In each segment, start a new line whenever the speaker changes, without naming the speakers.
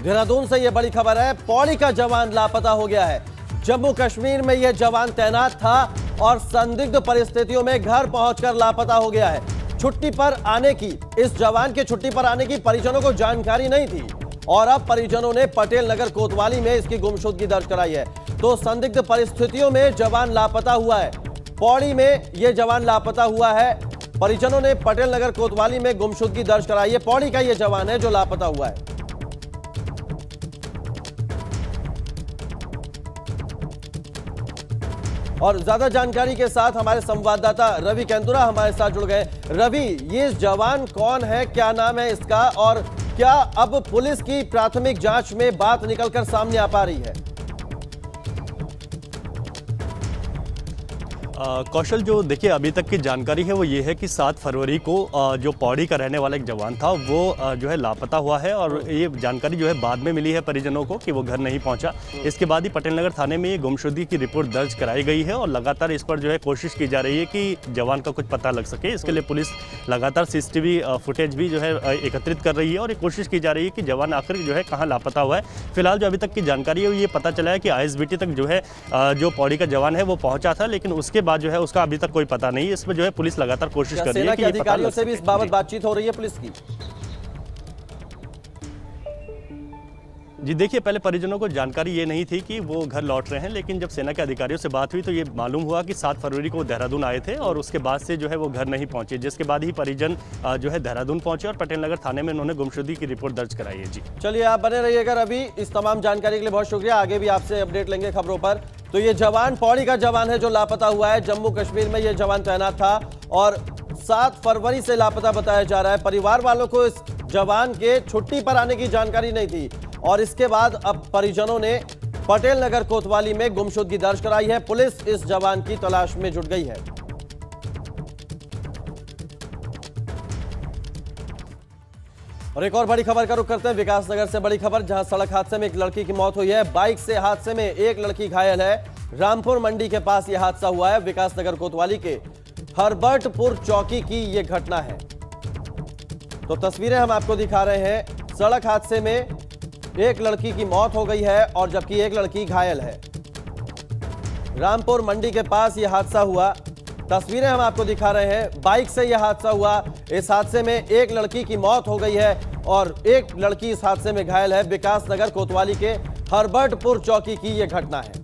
देहरादून से यह बड़ी खबर है। पौड़ी का जवान लापता हो गया है। जम्मू कश्मीर में यह जवान तैनात था और संदिग्ध परिस्थितियों में घर पहुंचकर लापता हो गया है। छुट्टी पर आने की इस जवान के छुट्टी पर आने की परिजनों को जानकारी नहीं थी और अब परिजनों ने पटेल नगर कोतवाली में इसकी गुमशुदगी दर्ज कराई है। तो संदिग्ध परिस्थितियों में जवान लापता हुआ है। पौड़ी में यह जवान लापता हुआ है। परिजनों ने पटेल नगर कोतवाली में गुमशुदगी दर्ज कराई है। पौड़ी का यह जवान है जो लापता हुआ है। और ज्यादा जानकारी के साथ हमारे संवाददाता रवि केंदुरा हमारे साथ जुड़ गए। रवि, ये जवान कौन है, क्या नाम है इसका और क्या अब पुलिस की प्राथमिक जांच में बात निकलकर सामने आ पा रही है?
कौशल, जो देखिए अभी तक की जानकारी है वो ये है कि 7 फरवरी को जो पौड़ी का रहने वाला एक जवान था वो जो है लापता हुआ है और ये जानकारी जो है बाद में मिली है परिजनों को कि वो घर नहीं पहुंचा। इसके बाद ही पटेल नगर थाने में ये गुमशुदगी की रिपोर्ट दर्ज कराई गई है और लगातार इस पर जो है कोशिश की जा रही है कि जवान का कुछ पता लग सके। इसके लिए पुलिस लगातार CCTV फुटेज भी जो है एकत्रित कर रही है और ये कोशिश की जा रही है कि जवान आखिर जो है कहाँ लापता हुआ है। फिलहाल जो अभी तक की जानकारी है ये पता चला है कि ISBT तक जो है जो पौड़ी का जवान है वो पहुंचा था, लेकिन उसके बाद जो है उसका अभी तक कोई पता नहीं है। इसमें जो है पुलिस लगातार कोशिश कर रही है कि ये
अधिकारियों से भी इस बाबत बातचीत हो रही है पुलिस की।
जी देखिए, पहले परिजनों को जानकारी ये नहीं थी कि वो घर लौट रहे हैं, लेकिन जब सेना के अधिकारियों से बात हुई तो ये मालूम हुआ कि 7 फरवरी को देहरादून आए थे और उसके बाद से जो है वो घर नहीं पहुंचे, जिसके बाद ही परिजन जो है देहरादून पहुंचे और पटेल नगर थाने में उन्होंने गुमशुदगी की रिपोर्ट दर्ज कराई है। जी
चलिए, आप बने रहिएगा रवि। इस तमाम जानकारी के लिए बहुत शुक्रिया। आगे भी आपसे अपडेट लेंगे खबरों पर। तो ये जवान पौड़ी का जवान है जो लापता हुआ है। जम्मू कश्मीर में ये जवान तैनात था और 7 फरवरी से लापता बताया जा रहा है। परिवार वालों को इस जवान के छुट्टी पर आने की जानकारी नहीं थी और इसके बाद अब परिजनों ने पटेल नगर कोतवाली में गुमशुदगी दर्ज कराई है। पुलिस इस जवान की तलाश में जुट गई है। और एक और बड़ी खबर का रुख करते हैं विकासनगर से। बड़ी खबर, जहां सड़क हादसे में एक लड़की की मौत हुई है। बाइक से हादसे में एक लड़की घायल है। रामपुर मंडी के पास यह हादसा हुआ है। विकासनगर कोतवाली के हरबर्टपुर चौकी की यह घटना है। तो तस्वीरें हम आपको दिखा रहे हैं। सड़क हादसे में एक लड़की की मौत हो गई है और जबकि एक लड़की घायल है। रामपुर मंडी के पास यह हादसा हुआ। तस्वीरें हम आपको दिखा रहे हैं। बाइक से यह हादसा हुआ। इस हादसे में एक लड़की की मौत हो गई है और एक लड़की इस हादसे में घायल है। विकासनगर कोतवाली के हरबर्टपुर चौकी की यह घटना है।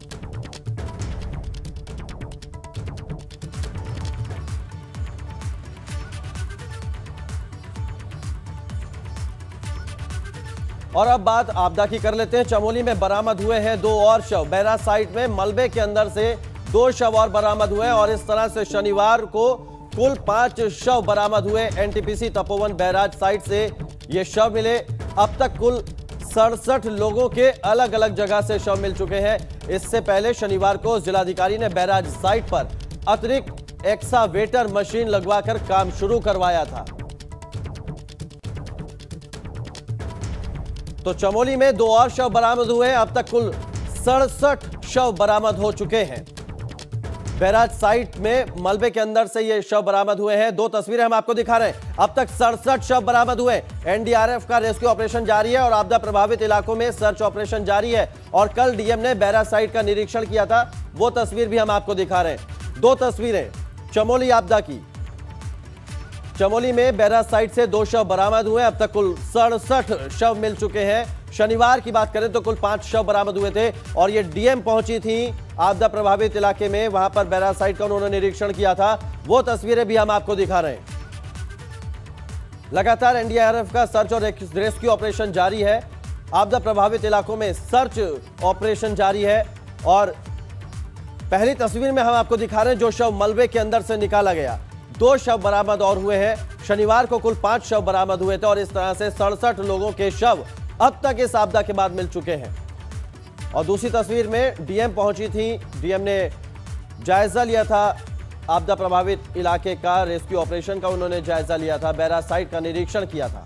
और अब बात आपदा की कर लेते हैं। चमोली में बरामद हुए हैं 2 और शव। बैराज साइट में मलबे के अंदर से 2 शव और बरामद हुए और इस तरह से शनिवार को कुल 5 शव बरामद हुए। NTPC तपोवन बैराज साइट से ये शव मिले। अब तक कुल 67 लोगों के अलग अलग जगह से शव मिल चुके हैं। इससे पहले शनिवार को जिलाधिकारी ने बैराज साइट पर अतिरिक्त एक्सावेटर मशीन लगवाकर काम शुरू करवाया था। तो चमोली में 2 और शव बरामद हुए हैं। अब तक कुल 67 शव बरामद हो चुके हैं। बैराज साइट में मलबे के अंदर से ये शव बरामद हुए हैं। 2 तस्वीरें हम आपको दिखा रहे हैं। अब तक 67 शव बरामद हुए। NDRF का रेस्क्यू ऑपरेशन जारी है और आपदा प्रभावित इलाकों में सर्च ऑपरेशन जारी है। और कल DM ने बैराज साइट का निरीक्षण किया था, वो तस्वीर भी हम आपको दिखा रहे हैं। 2 तस्वीरें चमोली आपदा की। चमोली में बैराज साइट से 2 शव बरामद हुए। अब तक कुल 67 शव मिल चुके हैं। शनिवार की बात करें तो कुल 5 शव बरामद हुए थे और ये DM पहुंची थी आपदा प्रभावित इलाके में। वहां पर बैराज साइट का उन्होंने निरीक्षण किया था, वो तस्वीरें भी हम आपको दिखा रहे हैं। लगातार NDRF का सर्च और रेस्क्यू ऑपरेशन जारी है। आपदा प्रभावित इलाकों में सर्च ऑपरेशन जारी है और पहली तस्वीर में हम आपको दिखा रहे हैं जो शव मलबे के अंदर से निकाला गया। 2 शव बरामद और हुए हैं। शनिवार को कुल 5 शव बरामद हुए थे और इस तरह से 67 लोगों के शव अब तक इस आपदा के बाद मिल चुके हैं। और दूसरी तस्वीर में DM पहुंची थी। DM ने जायजा लिया था आपदा प्रभावित इलाके का, रेस्क्यू ऑपरेशन का उन्होंने जायजा लिया था, बैराज साइट का निरीक्षण किया था।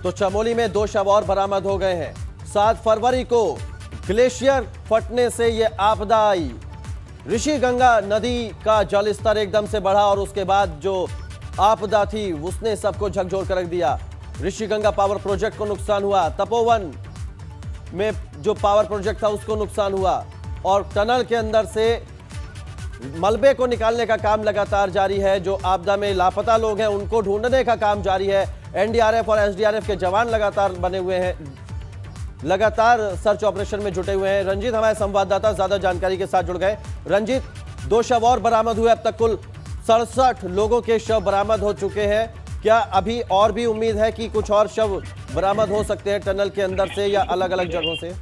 तो चमोली में 2 शव और बरामद हो गए हैं। 7 फरवरी को ग्लेशियर फटने से यह आपदा आई। ऋषिगंगा नदी का जलस्तर एकदम से बढ़ा और उसके बाद जो आपदा थी, उसने सबको झकझोर कर रख दिया। ऋषिगंगा पावर प्रोजेक्ट को नुकसान हुआ, तपोवन में जो पावर प्रोजेक्ट था उसको नुकसान हुआ, और टनल के अंदर से मलबे को निकालने का काम लगातार जारी है। जो आपदा में लापता लोग हैं उनको ढूंढने का काम जारी है। एनडीआरएफ और एसडीआरएफ के जवान लगातार बने हुए हैं, लगातार सर्च ऑपरेशन में जुटे हुए हैं। रंजीत हमारे संवाददाता ज्यादा जानकारी के साथ जुड़ गए। रंजीत, 2 शव और बरामद हुए, अब तक कुल 67 लोगों के शव बरामद हो चुके हैं। क्या अभी और भी उम्मीद है कि कुछ और शव बरामद हो सकते हैं टनल के अंदर से या अलग अलग जगहों से?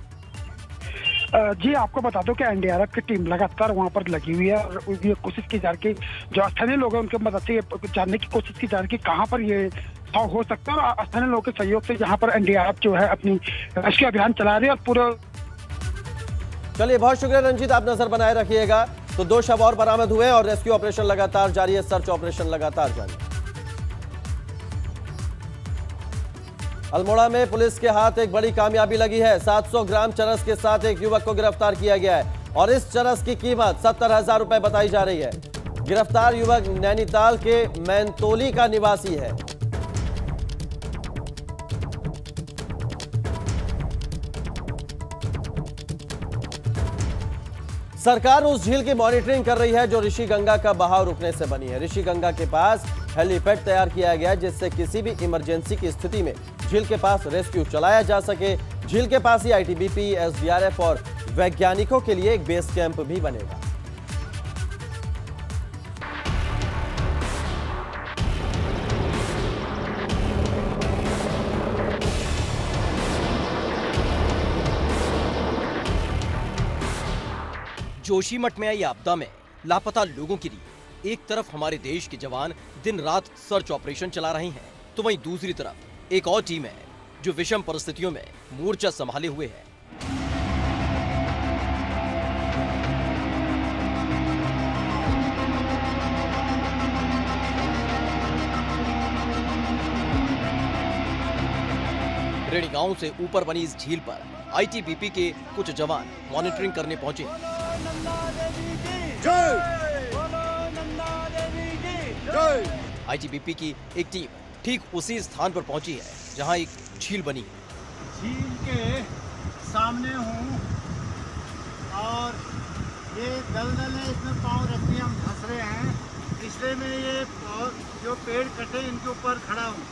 जी, आपको बता दो कि एनडीआरएफ की टीम लगातार वहां पर लगी हुई है और ये कोशिश की जा रही है, जो स्थानीय लोग हैं उनके मदद से जानने की कोशिश की जा रही है कि कहां पर ये शव हो सकता है, और स्थानीय लोगों के सहयोग से यहाँ पर एनडीआरएफ जो है अपनी रेस्क्यू अभियान चला रही है। और पूरा
चलिए, बहुत शुक्रिया रंजीत, आप नजर बनाए रखिएगा। तो 2 शव और बरामद हुए और रेस्क्यू ऑपरेशन लगातार जारी है, सर्च ऑपरेशन लगातार जारी है। अल्मोड़ा में पुलिस के हाथ एक बड़ी कामयाबी लगी है। 700 ग्राम चरस के साथ एक युवक को गिरफ्तार किया गया है और इस चरस की कीमत 70,000 रुपए बताई जा रही है। गिरफ्तार युवक नैनीताल के मैनतोली का निवासी है। सरकार उस झील की मॉनिटरिंग कर रही है जो ऋषिगंगा का बहाव रुकने से बनी है। ऋषिगंगा के पास हेलीपैड तैयार किया गया है जिससे किसी भी इमरजेंसी की स्थिति में झील के पास रेस्क्यू चलाया जा सके। झील के पास ही आईटीबीपी, एसडीआरएफ और वैज्ञानिकों के लिए एक बेस कैंप भी बनेगा।
जोशीमठ में आई आपदा में लापता लोगों के लिए एक तरफ हमारे देश के जवान दिन रात सर्च ऑपरेशन चला रहे हैं, तो वहीं दूसरी तरफ एक और टीम है जो विषम परिस्थितियों में मोर्चा संभाले हुए है। रेणी गांव से ऊपर बनी इस झील पर आईटीबीपी के कुछ जवान मॉनिटरिंग करने पहुंचे। आईटीबीपी की एक टीम ठीक उसी स्थान पर पहुंची है जहां एक झील बनी है।
झील के सामने हूँ और ये दलदल है, इसमें पाँव रखते हम धंस रहे हैं, इसलिए मैं ये जो पेड़ कटे इनके ऊपर खड़ा हूँ।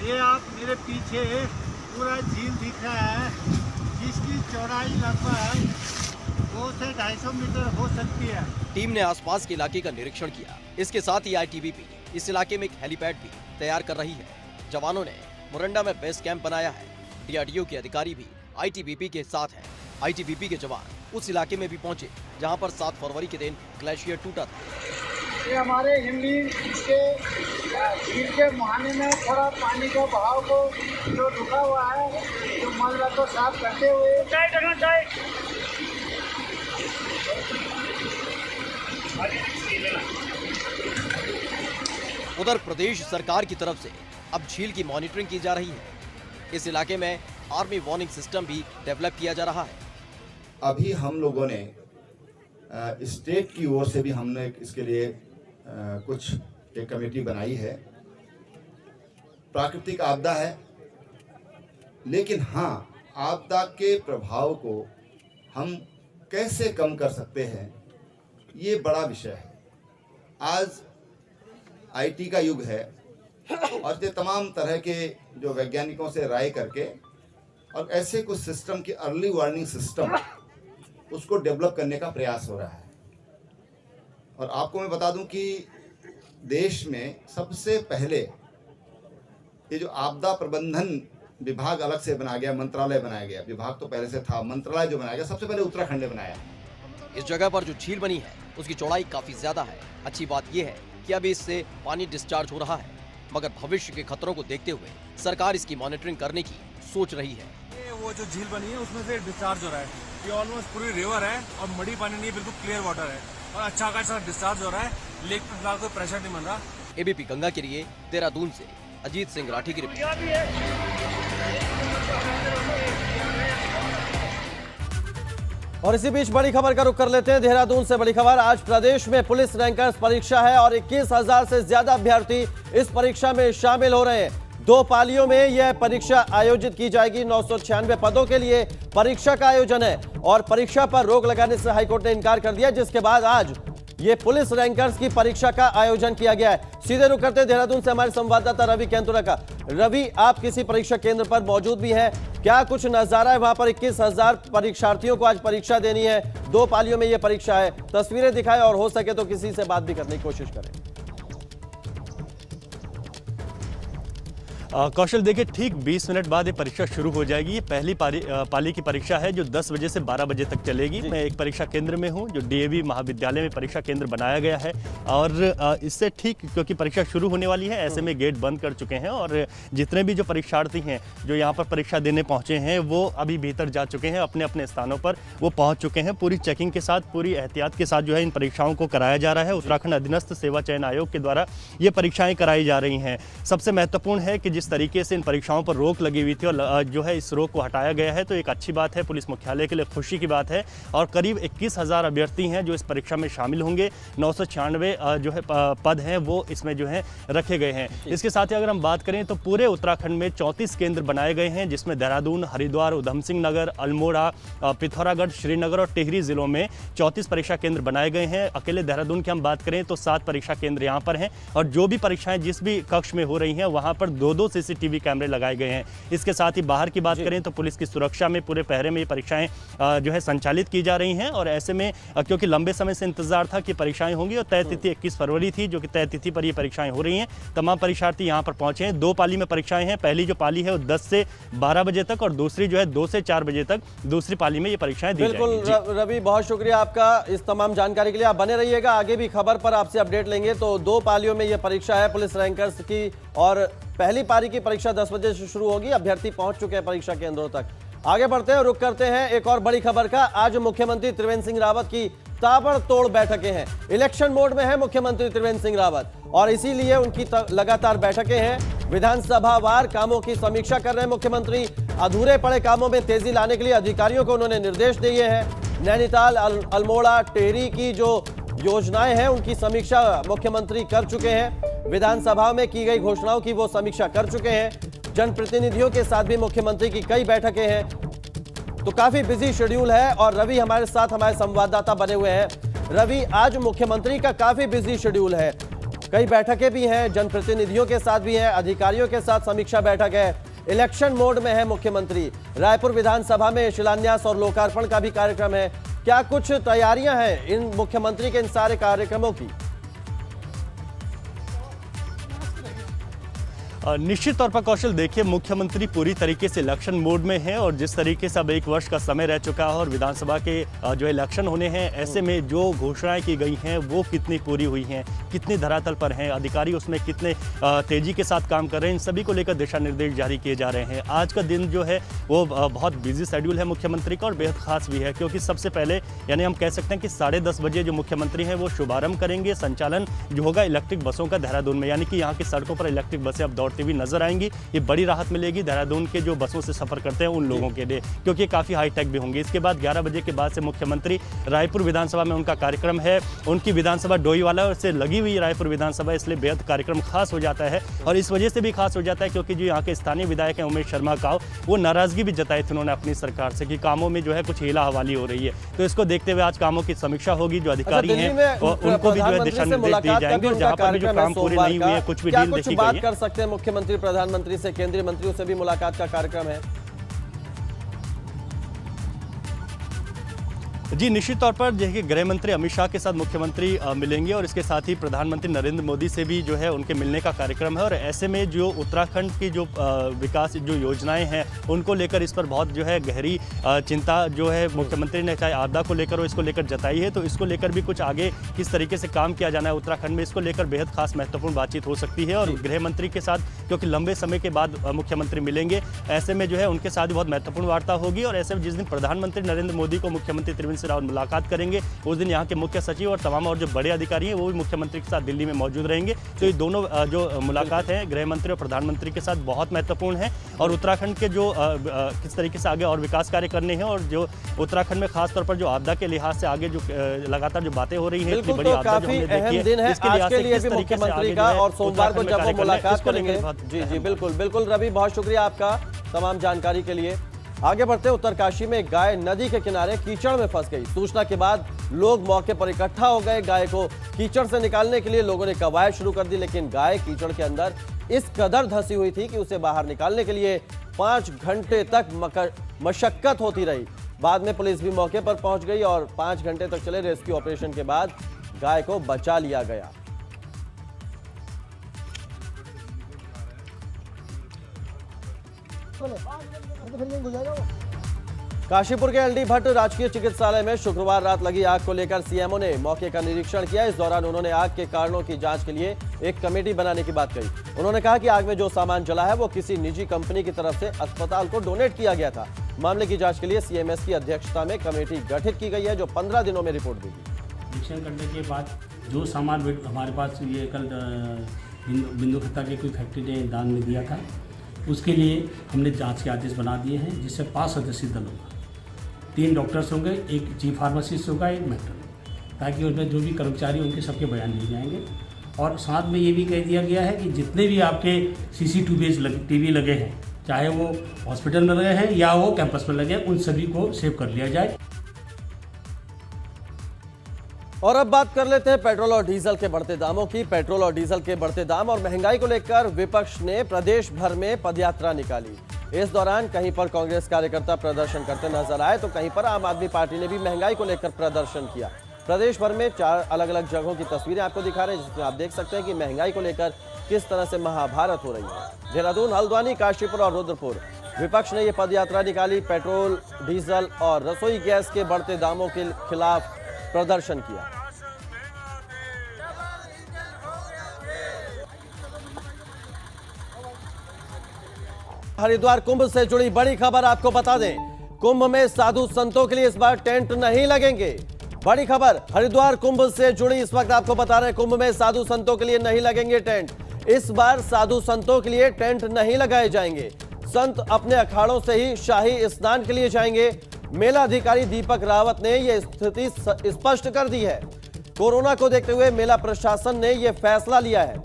ये आप मेरे पीछे पूरा झील दिख रहा है जिसकी चौड़ाई लगभग 200 से 250 मीटर हो सकती है।
टीम ने आसपास के इलाके का निरीक्षण किया। इसके साथ ही आईटीबीपी इस इलाके में एक हेलीपैड भी तैयार कर रही है। जवानों ने मुरंडा में बेस कैंप बनाया है। डीआरडीओ के अधिकारी भी आईटीबीपी के साथ हैं। आईटीबीपी के जवान उस इलाके में भी पहुंचे जहां पर 7 फरवरी के दिन ग्लेशियर टूटा था।
ये हमारे हिंदी के झील के मुहाने में थोड़ा पानी का बहाव को जो रुका हुआ है, जो मलबा को साफ करते हुए
उधर प्रदेश सरकार की तरफ से अब झील की मॉनिटरिंग की जा रही है। इस इलाके में आर्मी वार्निंग सिस्टम भी डेवलप किया जा रहा है।
अभी हम लोगों ने स्टेट की ओर से भी हमने इसके लिए कुछ एक कमेटी बनाई है। प्राकृतिक आपदा है, लेकिन हाँ, आपदा के प्रभाव को हम कैसे कम कर सकते हैं, ये बड़ा विषय है। आज आईटी का युग है और ये तमाम तरह के जो वैज्ञानिकों से राय करके और ऐसे कुछ सिस्टम की अर्ली वार्निंग सिस्टम उसको डेवलप करने का प्रयास हो रहा है। और आपको मैं बता दूं कि देश में सबसे पहले ये जो आपदा प्रबंधन विभाग अलग से बनाया गया, मंत्रालय बनाया गया, विभाग तो पहले से था, मंत्रालय जो बनाया गया सबसे पहले उत्तराखंड ने बनाया।
इस जगह पर जो झील बनी है उसकी चौड़ाई काफी ज्यादा है। अच्छी बात यह है कि अभी इससे पानी डिस्चार्ज हो रहा है, मगर भविष्य के खतरों को देखते हुए सरकार इसकी मॉनिटरिंग करने की सोच रही है।
वो जो झील बनी है उसमें से डिस्चार्ज हो रहा है। ये ऑलमोस्ट पूरी रिवर है और मड़ी पानी नहीं, बिल्कुल क्लियर वाटर है और अच्छा खासा डिस्चार्ज हो रहा है। लेक पे फिलहाल कोई प्रेशर नहीं बन रहा।
एबीपी गंगा के लिए देहरादून से अजीत सिंह राठी की रिपोर्ट।
और इसी बीच बड़ी खबर का रुख कर लेते हैं देहरादून से। बड़ी खबर, आज प्रदेश में पुलिस रैंकर्स परीक्षा है और 21,000 से ज्यादा अभ्यर्थी इस परीक्षा में शामिल हो रहे हैं। 2 पालियों में यह परीक्षा आयोजित की जाएगी। 996 पदों के लिए परीक्षा का आयोजन है और परीक्षा पर रोक लगाने से हाईकोर्ट ने इनकार कर दिया, जिसके बाद आज ये पुलिस रैंकर्स की परीक्षा का आयोजन किया गया है। सीधे रुक करते हैं देहरादून से हमारे संवाददाता रवि केंतुरा का। रवि, आप किसी परीक्षा केंद्र पर मौजूद भी हैं, क्या कुछ नजारा है वहां पर? 21,000 परीक्षार्थियों को आज परीक्षा देनी है, 2 पालियों में यह परीक्षा है। तस्वीरें दिखाएं और हो सके तो किसी से बात भी करने की कोशिश करें।
कौशल, देखिए ठीक 20 मिनट बाद ये परीक्षा शुरू हो जाएगी। ये पहली पाली की परीक्षा है जो 10 बजे से 12 बजे तक चलेगी। मैं एक परीक्षा केंद्र में हूँ जो डीएवी महाविद्यालय में परीक्षा केंद्र बनाया गया है और इससे ठीक क्योंकि परीक्षा शुरू होने वाली है, ऐसे में गेट बंद कर चुके हैं और जितने भी जो परीक्षार्थी हैं जो यहाँ पर परीक्षा देने पहुँचे हैं वो अभी भीतर जा चुके हैं, अपने अपने स्थानों पर वो पहुँच चुके हैं। पूरी चेकिंग के साथ, पूरी एहतियात के साथ जो है इन परीक्षाओं को कराया जा रहा है। उत्तराखंड अधीनस्थ सेवा चयन आयोग के द्वारा ये परीक्षाएं कराई जा रही हैं। सबसे महत्वपूर्ण है कि जिस तरीके से इन परीक्षाओं पर रोक लगी हुई थी और जो है इस रोक को हटाया गया है, तो एक अच्छी बात है, पुलिस मुख्यालय के लिए खुशी की बात है। और करीब 21,000 अभ्यर्थी हैं जो इस परीक्षा में शामिल होंगे। 996 जो है पद हैं वो इसमें जो है रखे गए हैं। इसके साथ ही अगर हम बात करें तो पूरे उत्तराखंड में 34 केंद्र बनाए गए हैं, जिसमें देहरादून, हरिद्वार, उधम सिंह नगर, अल्मोड़ा, पिथौरागढ़, श्रीनगर और टिहरी जिलों में 34 परीक्षा केंद्र बनाए गए हैं। अकेले देहरादून की हम बात करें तो 7 परीक्षा केंद्र यहाँ पर हैं और जो भी परीक्षाएं जिस भी कक्ष में हो रही हैं वहाँ पर 2-2 CCTV कैमरे लगाए गए हैं। इसके साथ ही बाहर की बात करें तो पुलिस की सुरक्षा में पूरे पहरे में ये परीक्षाएं जो है संचालित की जा रही हैं और ऐसे में क्योंकि लंबे समय से इंतजार था कि परीक्षाएं होंगी और तय तिथि 21 फरवरी थी, जो कि तय तिथि पर ये परीक्षाएं हो रही हैं। तमाम परीक्षार्थी यहां पर पहुंचे हैं। 2 पाली में परीक्षाएं हैं। पहली जो पाली है वो 10 से 12 बजे तक और दूसरी जो है 2 से 4 बजे तक दूसरी पाली में ये परीक्षाएं दी जाएंगी।
बिल्कुल रवि, बहुत शुक्रिया आपका इस तमाम जानकारी के लिए। आप बने रहिएगा, आगे भी खबर पर आपसे अपडेट लेंगे। तो 2 पालियों में ये परीक्षा है पुलिस रैंकर्स की और पहली पारी की परीक्षा 10 बजे से शुरू होगी। अभ्यर्थी पहुंच चुके हैं परीक्षा केंद्रों तक। आगे बढ़ते हैं, रुक करते हैं एक और बड़ी खबर का। आज मुख्यमंत्री त्रिवेंद्र सिंह रावत की ताबड़तोड़ बैठकें हैं। इलेक्शन मोड में है मुख्यमंत्री त्रिवेंद्र सिंह रावत और इसीलिए उनकी लगातार बैठकें हैं। विधानसभावार कामों की समीक्षा कर रहे हैं मुख्यमंत्री। अधूरे पड़े कामों में तेजी लाने के लिए अधिकारियों को उन्होंने निर्देश दिए हैं। नैनीताल, अल्मोड़ा, टिहरी की जो योजनाएं हैं उनकी समीक्षा मुख्यमंत्री कर चुके हैं। विधानसभा में की गई घोषणाओं की वो समीक्षा कर चुके हैं। जनप्रतिनिधियों के साथ भी मुख्यमंत्री की कई बैठकें हैं। तो काफी बिजी शेड्यूल है और रवि हमारे साथ, हमारे संवाददाता बने हुए हैं। रवि, आज मुख्यमंत्री का काफी बिजी शेड्यूल है, कई बैठकें भी हैं, जनप्रतिनिधियों के साथ भी हैं, अधिकारियों के साथ समीक्षा बैठक है। इलेक्शन मोड में है मुख्यमंत्री। रायपुर विधानसभा में शिलान्यास और लोकार्पण का भी कार्यक्रम है। क्या कुछ तैयारियां हैं इन मुख्यमंत्री के इन सारे कार्यक्रमों की?
निश्चित तौर पर कौशल, देखिए मुख्यमंत्री पूरी तरीके से इलेक्शन मोड में है और जिस तरीके से अब 1 वर्ष का समय रह चुका है और विधानसभा के जो इलेक्शन होने हैं, ऐसे में जो घोषणाएं की गई हैं वो कितनी पूरी हुई हैं, कितनी धरातल पर हैं, अधिकारी उसमें कितने तेजी के साथ काम कर रहे हैं, इन सभी को लेकर दिशा निर्देश जारी किए जा रहे हैं। आज का दिन जो है वो बहुत बिजी शेड्यूल है मुख्यमंत्री का और बेहद खास भी है, क्योंकि सबसे पहले यानी हम कह सकते हैं कि 10:30 बजे जो मुख्यमंत्री हैं वो शुभारंभ करेंगे। संचालन जो होगा इलेक्ट्रिक बसों का देहरादून में, यानी कि यहाँ की सड़कों पर इलेक्ट्रिक बसें अब भी नजर आएंगी। ये बड़ी राहत मिलेगी देहरादून के जो बसों से सफर करते हैं उन लोगों के लिए, क्योंकि काफी हाईटेक भी होंगे। इसके बाद 11 बजे के बाद से मुख्यमंत्री रायपुर विधानसभा में उनका कार्यक्रम है। उनकी विधानसभा डोईवाला से लगी हुई रायपुर विधानसभा, इसलिए बेहद कार्यक्रम खास हो जाता है और इस वजह से भी खास हो जाता है क्योंकि जो यहाँ के स्थानीय विधायक हैं उमेश शर्मा काव, वो नाराजगी भी जताई थी उन्होंने अपनी सरकार से कि कामों में जो है कुछ हेला हवाली हो रही है। तो इसको देखते हुए आज कामों की समीक्षा होगी। जो अधिकारी हैं उनको भी जो है दिशा निर्देश दिए जाएंगे और जहाँ पर भी जो काम पूरे नहीं हुए हैं, कुछ भी डील देखी गई है।
कर सकते हैं मुख्यमंत्री प्रधानमंत्री से, केंद्रीय मंत्रियों से भी मुलाकात का कार्यक्रम है।
जी निश्चित तौर पर देखिए गृह मंत्री अमित शाह के साथ मुख्यमंत्री मिलेंगे और इसके साथ ही प्रधानमंत्री नरेंद्र मोदी से भी जो है उनके मिलने का कार्यक्रम है और ऐसे में जो उत्तराखंड की जो विकास जो योजनाएं हैं उनको लेकर इस पर बहुत जो है गहरी चिंता जो है मुख्यमंत्री ने चाहे आपदा को लेकर हो इसको लेकर जताई है। तो इसको लेकर भी कुछ आगे किस तरीके से काम किया जाना है उत्तराखंड में, इसको लेकर बेहद खास महत्वपूर्ण बातचीत हो सकती है। और गृह मंत्री के साथ क्योंकि लंबे समय के बाद मुख्यमंत्री मिलेंगे, ऐसे में जो है उनके साथ बहुत महत्वपूर्ण वार्ता होगी और ऐसे में जिस दिन प्रधानमंत्री नरेंद्र मोदी को मुख्यमंत्री त्रिवेंद्र से रावत मुलाकात करेंगे। उस दिन यहाँ के मुख्य सचिव और तमाम और जो बड़े अधिकारी हैं वो भी मुख्यमंत्री के साथ दिल्ली में मौजूद रहेंगे। तो ये दोनों जो मुलाकात है गृह मंत्री और प्रधानमंत्री के साथ बहुत महत्वपूर्ण है और उत्तराखंड के जो किस तरीके से आगे और विकास कार्य करने हैं और जो उत्तराखंड में खासतौर पर जो आपदा के लिहाज से आगे जो लगातार जो बातें हो रही हैं, इतनी बड़ी आपदा जो हमने देखी है,
दिन है
इसके
आज
लिहाज
के
से
लिए
किस
भी
तरीके से
मुख्यमंत्री
आगे
का,
जो है
और सोमवार को
उत्तराखंड में
जब वो
कार्य करना है,
मुलाकात
इसको लेकर
करेंगे।
बहुत
जी
अहम
जी
है।
बिल्कुल बिल्कुल रवि, बहुत शुक्रिया आपका तमाम जानकारी के लिए। आगे बढ़ते उत्तरकाशी में गाय नदी के किनारे कीचड़ में फंस गई। सूचना के बाद लोग मौके पर इकट्ठा हो गए। गाय को कीचड़ से निकालने के लिए लोगों ने कवायद शुरू कर दी, लेकिन गाय कीचड़ के अंदर इस कदर धंसी हुई थी कि उसे बाहर निकालने के लिए 5 घंटे तक मशक्कत होती रही। बाद में पुलिस भी मौके पर पहुंच गई और 5 घंटे तक चले रेस्क्यू ऑपरेशन के बाद गाय को बचा लिया गया। काशीपुर के एलडी भट्ट राजकीय चिकित्सालय में शुक्रवार रात लगी आग को लेकर सीएमओ ने मौके का निरीक्षण किया। इस दौरान उन्होंने आग के कारणों की जांच के लिए एक कमेटी बनाने की बात कही। उन्होंने कहा कि आग में जो सामान जला है वो किसी निजी कंपनी की तरफ से अस्पताल को डोनेट किया गया था। मामले की जांच के लिए सीएमएस की अध्यक्षता में कमेटी गठित की गई है, जो 15 दिनों में रिपोर्ट देगी।
निरीक्षण करने के बाद जो सामान हमारे पास ये कल बिंदु खत्ता के कोई फैक्ट्री ने दान में दिया था, उसके लिए हमने जांच के आदेश बना दिए हैं, जिससे 5 सदस्यीय दल होगा। 3 डॉक्टर्स होंगे, एक चीफ फार्मासिस्ट होगा, एक मेट्रो, ताकि उसमें जो भी कर्मचारी उनके सबके बयान लिए जाएंगे। और साथ में ये भी कह दिया गया है कि जितने भी आपके टीवी लगे हैं, चाहे वो हॉस्पिटल में लगे हैं या वो कैंपस में लगे हैं, उन सभी को सेव कर लिया जाए।
और अब बात कर लेते हैं पेट्रोल और डीजल के बढ़ते दामों की। पेट्रोल और डीजल के बढ़ते दाम और महंगाई को लेकर विपक्ष ने प्रदेश भर में पदयात्रा निकाली। इस दौरान कहीं पर कांग्रेस कार्यकर्ता प्रदर्शन करते नजर आए तो कहीं पर आम आदमी पार्टी ने भी महंगाई को लेकर प्रदर्शन किया। प्रदेश भर में 4 अलग अलग जगहों की तस्वीरें आपको दिखा रहे हैं, जिसमें आप देख सकते हैं कि महंगाई को लेकर किस तरह से महाभारत हो रही है। देहरादून, हल्द्वानी, काशीपुर और रुद्रपुर विपक्ष ने यह पदयात्रा निकाली। पेट्रोल, डीजल और रसोई गैस के बढ़ते दामों के खिलाफ प्रदर्शन किया। हरिद्वार कुंभ से जुड़ी बड़ी खबर आपको बता दें, कुंभ में साधु संतों के लिए इस बार टेंट नहीं लगेंगे। बड़ी खबर हरिद्वार कुंभ से जुड़ी इस वक्त आपको बता रहे हैं, कुंभ में साधु संतों के लिए नहीं लगेंगे टेंट। इस बार साधु संतों के लिए टेंट नहीं लगाए जाएंगे। संत अपने अखाड़ों से ही शाही स्नान के लिए जाएंगे। मेला अधिकारी दीपक रावत ने यह स्थिति स्पष्ट कर दी है। कोरोना को देखते हुए मेला प्रशासन ने यह फैसला लिया है।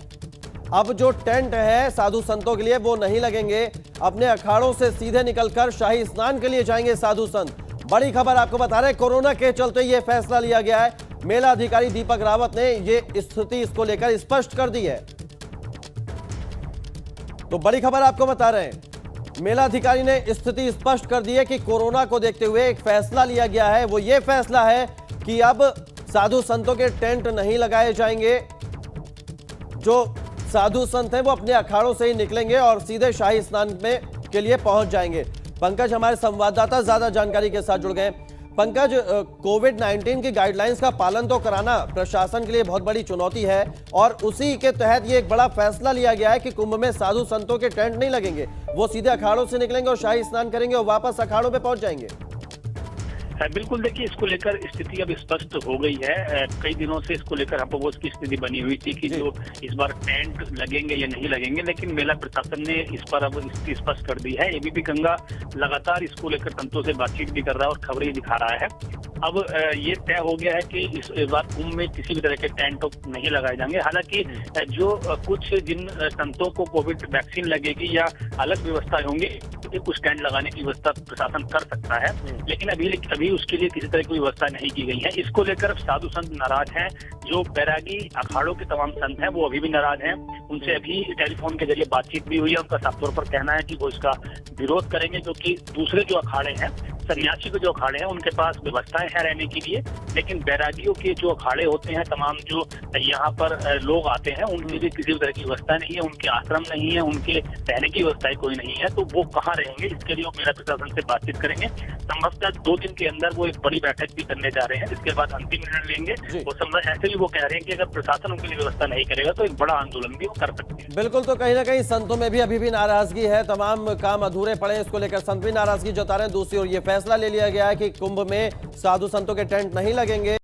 अब जो टेंट है साधु संतों के लिए वो नहीं लगेंगे। अपने अखाड़ों से सीधे निकलकर शाही स्नान के लिए जाएंगे साधु संत। बड़ी खबर आपको बता रहे हैं, कोरोना के चलते ये फैसला लिया गया है। मेला अधिकारी दीपक रावत ने ये स्थिति इसको लेकर स्पष्ट कर दी है। तो बड़ी खबर आपको बता रहे हैं, मेला अधिकारी ने स्थिति स्पष्ट कर दी है कि कोरोना को देखते हुए एक फैसला लिया गया है। वो ये फैसला है कि अब साधु संतों के टेंट नहीं लगाए जाएंगे। जो साधु संत हैं वो अपने अखाड़ों से ही निकलेंगे और सीधे शाही स्नान में के लिए पहुंच जाएंगे। पंकज हमारे संवाददाता ज्यादा जानकारी के साथ जुड़ गए। पंकज, कोविड-19 की गाइडलाइंस का पालन तो कराना प्रशासन के लिए बहुत बड़ी चुनौती है और उसी के तहत ये एक बड़ा फैसला लिया गया है कि कुंभ में साधु संतों के टेंट नहीं लगेंगे। वो सीधे अखाड़ों से निकलेंगे और शाही स्नान करेंगे और वापस अखाड़ों पे पहुंच जाएंगे।
बिल्कुल, देखिए इसको लेकर स्थिति अब स्पष्ट हो गई है। कई दिनों से इसको लेकर अपोज की स्थिति बनी हुई थी कि जो इस बार टेंट लगेंगे या नहीं लगेंगे, लेकिन मेला प्रशासन ने इस पर अब स्थिति स्पष्ट कर दी है। एबीपी गंगा लगातार इसको लेकर संतों से बातचीत भी कर रहा है और खबरें दिखा रहा है। अब ये तय हो गया है कि इस बार कुंभ में किसी भी तरह के टेंट नहीं लगाए जाएंगे। हालांकि जो कुछ जिन संतों को कोविड वैक्सीन लगेगी या अलग व्यवस्था होंगी, कुछ टेंट लगाने की व्यवस्था प्रशासन कर सकता है, लेकिन अभी उसके लिए किसी तरह की व्यवस्था नहीं की गई है। इसको लेकर साधु संत नाराज हैं। जो बैरागी अखाड़ों के तमाम संत हैं वो अभी भी नाराज हैं। उनसे अभी टेलीफोन के जरिए बातचीत भी हुई है। उनका साफ तौर पर कहना है कि वो इसका विरोध करेंगे, क्योंकि दूसरे जो अखाड़े हैं, सन्यासी के जो अखाड़े हैं, उनके पास व्यवस्थाएं हैं रहने के लिए, लेकिन बैरागियों के जो अखाड़े होते हैं, तमाम जो यहाँ पर लोग आते हैं, उनके लिए किसी तरह की व्यवस्था नहीं है, उनके आश्रम नहीं है, उनके रहने की व्यवस्था कोई नहीं है। तो वो कहाँ रहेंगे, इसके लिए वो मेला प्रशासन से बातचीत करेंगे। संभवतः 2 दिन के अंदर वो एक बड़ी बैठक भी करने जा रहे हैं, जिसके बाद अंतिम निर्णय लेंगे। वो ऐसे भी वो कह रहे हैं कि अगर प्रशासन उनके लिए व्यवस्था नहीं करेगा तो एक बड़ा आंदोलन भी वो कर सकते हैं।
बिल्कुल, तो कहीं ना कहीं संतों में भी अभी भी नाराजगी है। तमाम काम अधूरे पड़े, इसको लेकर संत भी नाराजगी जता रहे हैं। दूसरी ओर ये फैसला ले लिया गया है कि कुंभ में साधु संतों के टेंट नहीं लगेंगे।